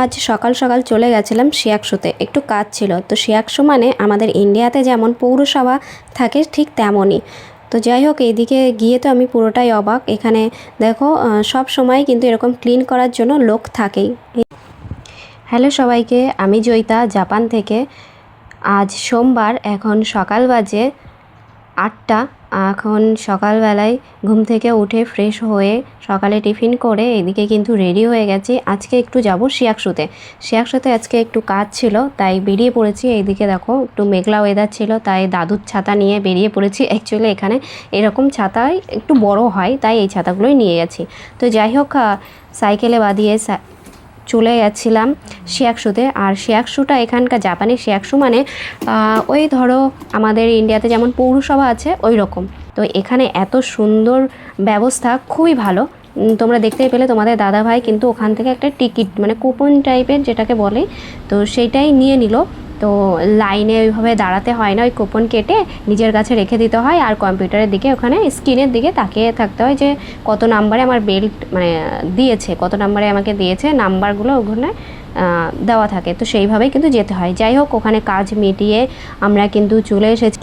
আজ সকাল সকাল চলে গেছিলাম শিয়াকশুতে, একটু কাজ ছিল। তো শিয়াকশু মানে আমাদের ইন্ডিয়াতে যেমন পৌরসভা থাকে ঠিক তেমনই। তো যাই হোক, এইদিকে গিয়ে তো আমি পুরোটাই অবাক। এখানে দেখো সব সময় কিন্তু এরকম ক্লিন করার জন্য লোক থাকেই। হ্যালো সবাইকে, আমি জয়িতা জাপান থেকে। আজ সোমবার, এখন সকাল বাজে 8টা। এখন সকালবেলায় ঘুম থেকে উঠে ফ্রেশ হয়ে সকালে টিফিন করে এদিকে কিন্তু রেডি হয়ে গেছি। আজকে একটু যাব শিয়াকশুতে। শিয়াকশুতে আজকে একটু কাজ ছিল, তাই বেরিয়ে পড়েছি। এইদিকে দেখো একটু মেঘলা ওয়েদার ছিল, তাই দাদুর ছাতা নিয়ে বেরিয়ে পড়েছি। অ্যাকচুয়ালি এখানে এরকম ছাতাই একটু বড় হয়, তাই এই ছাতাগুলোই নিয়ে গেছি। তো যাই হোক, সাইকেলে বাদিয়ে চলে যাচ্ছিলাম শিয়াকশুতে। আর শিয়াকশুটা এখানকার জাপানি শিয়াকশু মানে ওই ধরো আমাদের ইন্ডিয়াতে যেমন পৌরসভা আছে ওই রকম। তো এখানে এত সুন্দর ব্যবস্থা, খুবই ভালো। তোমরা দেখতেই পেলে, তোমাদের দাদাভাই কিন্তু ওখান থেকে একটা টিকিট মানে কুপন টাইপের যেটাকে বলে, তো সেইটাই নিয়ে নিল। তো লাইনে ওইভাবে দাঁড়াতে হয় না, ওই কুপন কেটে নিজের কাছে রেখে দিতে হয়। আর কম্পিউটারের দিকে ওখানে স্ক্রিনের দিকে তাকিয়ে থাকতে হয় যে কত নাম্বারে আমার বেল্ট মানে দিয়েছে, কত নাম্বারে আমাকে দিয়েছে, নাম্বারগুলো ওখানে দেওয়া থাকে। তো সেইভাবেই কিন্তু যেতে হয়। যাই হোক, ওখানে কাজ মিটিয়ে আমরা কিন্তু চলে এসেছি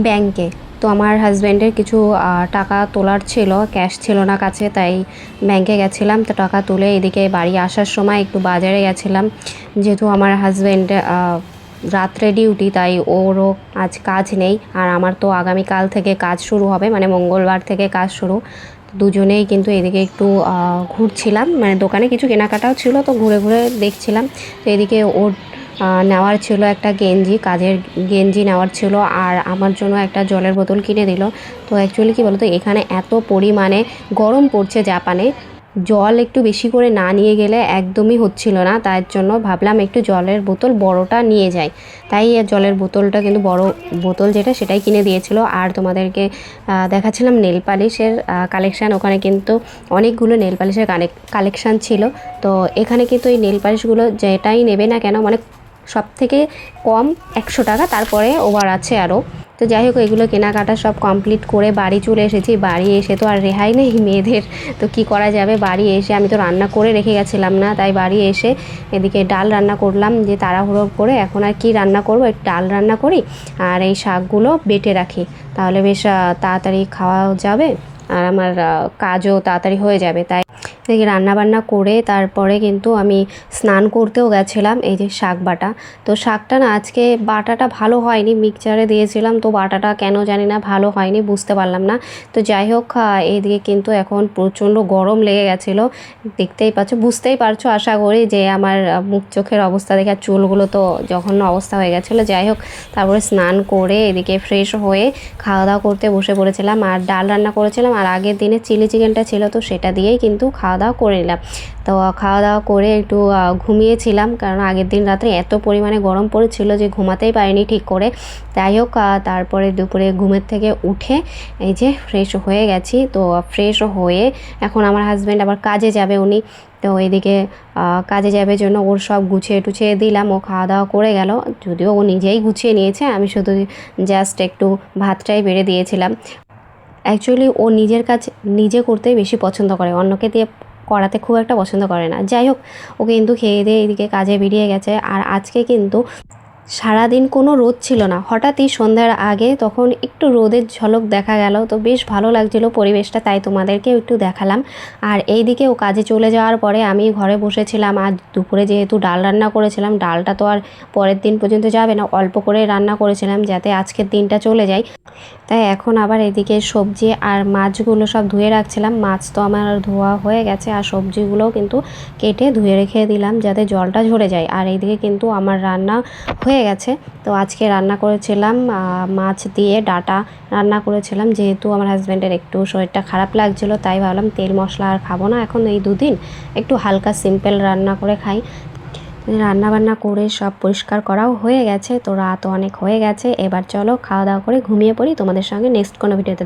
ব্যাংকে। তো আমার হাজব্যান্ডের কিছু টাকা তোলার ছিল, ক্যাশ ছিল না কাছে, তাই ব্যাংকে গেছিলাম। তো টাকা তুলে এদিকে বাড়ি আসার সময় একটু বাজারে গেছিলাম, যেহেতু আমার হাজব্যান্ড রাত্রে ডিউটি, তাই ওরও আজ কাজ নেই। আর আমার তো আগামীকাল থেকে কাজ শুরু হবে, মানে মঙ্গলবার থেকে কাজ শুরু। দুজনেই কিন্তু এদিকে একটু ঘুরছিলাম, মানে দোকানে কিছু কেনাকাটাও ছিল, তো ঘুরে ঘুরে দেখছিলাম। তো এদিকে ওর নেওয়ার ছিল একটা গেঞ্জি, কাজের গেঞ্জি নেওয়ার ছিল, আর আমার জন্য একটা জলের বোতল কিনে দিল। তো অ্যাকচুয়ালি কী বলতো, এখানে এত পরিমাণে গরম পড়ছে জাপানে, জল একটু বেশি করে না নিয়ে গেলে একদমই হচ্ছিল না। তার জন্য ভাবলাম একটু জলের বোতল বড়টা নিয়ে যাই, তাই জলের বোতলটা কিন্তু বড় বোতল যেটা, সেটাই কিনে দিয়েছিল। আর তোমাদেরকে দেখাচ্ছিলাম নেল পালিশের কালেকশান। ওখানে কিন্তু অনেকগুলো নেল পালিশের কালেকশান ছিল। তো এখানে কিন্তু এই নেল পালিশগুলো যেটাই নেবে না কেন, মানে সব থেকে কম 100 টাকা, তারপরে ওভার আছে আরও। তো যাই হোক, এগুলো কেনাকাটা সব কমপ্লিট করে বাড়ি চলে এসেছি। বাড়ি এসে তো আর রেহাই নেই মেয়েদের, তো কি করা যাবে। বাড়ি এসে আমি তো রান্না করে রেখে গেছিলাম না, তাই বাড়ি এসে এদিকে ডাল রান্না করলাম। যে তাড়াহুড়ো করে এখন আর কি রান্না করবো, একটু ডাল রান্না করি আর এই শাকগুলো বেটে রাখি, তাহলে বেশ তাড়াতাড়ি খাওয়াও যাবে আর আমার কাজও তাড়াতাড়ি হয়ে যাবে। তাই এদিকে রান্নাবান্না করে তারপরে কিন্তু আমি স্নান করতেও গেছিলাম। এই যে শাক বাটা, তো শাকটা না আজকে বাটাটা ভালো হয়নি, মিক্সচারে দিয়েছিলাম, তো বাটাটা কেন জানি না ভালো হয়নি, বুঝতে পারলাম না। তো যাই হোক, এইদিকে কিন্তু এখন প্রচণ্ড গরম লেগে গেছিলো, দেখতেই পাচ্ছ, বুঝতেই পারছো আশা করি যে আমার মুখ চোখের অবস্থা দেখে, চুলগুলো তো জঘন্য অবস্থা হয়ে গেছিলো। যাই হোক, তারপরে স্নান করে এদিকে ফ্রেশ হয়ে খাওয়া দাওয়া করতে বসে পড়েছিলাম। আর ডাল রান্না করেছিলাম, আর আগের দিনে চিলি চিকেনটা ছিল, তো সেটা দিয়েই কিন্তু খাওয়া দাওয়া করে নিলাম। তো খাওয়া দাওয়া করে একটু ঘুমিয়েছিলাম, কারণ আগের দিন রাত্রে এত পরিমাণে গরম পড়েছিল যে ঘুমাতেই পারিনি ঠিক করে। যাই হোক, তারপরে দুপুরে ঘুমের থেকে উঠে এই যে ফ্রেশ হয়ে গেছি। তো ফ্রেশ হয়ে এখন আমার হাজব্যান্ড আবার কাজে যাবে উনি। তো এদিকে কাজে যাবে জন্য ওর সব গুছিয়ে টুছিয়ে দিলাম। ও খাওয়া দাওয়া করে গেল, যদিও ও নিজেই গুছিয়ে নিয়েছে, আমি শুধু জাস্ট একটু ভাতটাই বেড়ে দিয়েছিলাম। অ্যাকচুয়ালি ও নিজের কাজ নিজে করতেই বেশি পছন্দ করে, অন্যকে দিয়ে করাতে খুব একটা পছন্দ করে না। যাই হোক, ও কিন্তু খেয়ে দিয়ে এদিকে কাজে বেরিয়ে গেছে। আর আজকে কিন্তু সারাদিন কোনো রোদ ছিল না, হঠাৎই সন্ধ্যার আগে তখন একটু রোদের ঝলক দেখা গেল। তো বেশ ভালো লাগছিল পরিবেশটা, তাই তোমাদেরকেও একটু দেখালাম। আর এইদিকে ও কাজে চলে যাওয়ার পরে আমি ঘরে বসেছিলাম। আর দুপুরে যেহেতু ডাল রান্না করেছিলাম, ডালটা তো আর পরের দিন পর্যন্ত যাবে না, অল্প করে রান্না করেছিলাম যাতে আজকের দিনটা চলে যায়। তাই এখন আবার এদিকে সবজি আর মাছগুলো সব ধুয়ে রাখছিলাম। মাছ তো আমার ধোয়া হয়ে গেছে, আর সবজিগুলোও কিন্তু কেটে ধুয়ে রেখে দিলাম যাতে জলটা ঝরে যায়। আর এইদিকে কিন্তু আমার রান্না হয়ে গেছে। তো আজকে রান্না করেছিলাম মাছ দিয়ে ডাটা রান্না করেছিলাম, যেহেতু আমার হাজব্যান্ডের একটু শরীরটা খারাপ লাগছিলো, তাই ভাবলাম তেল মশলা আর খাবো না এখন, এই দুদিন একটু হালকা সিম্পল রান্না করে খাই। রান্না বান্না করে সব পরিষ্কার করাও হয়ে গেছে। তো রাত অনেক হয়ে গেছে, এবার চলো খাওয়া দাওয়া করে ঘুমিয়ে পড়ি। তোমাদের সঙ্গে নেক্সট কোনো ভিডিওতে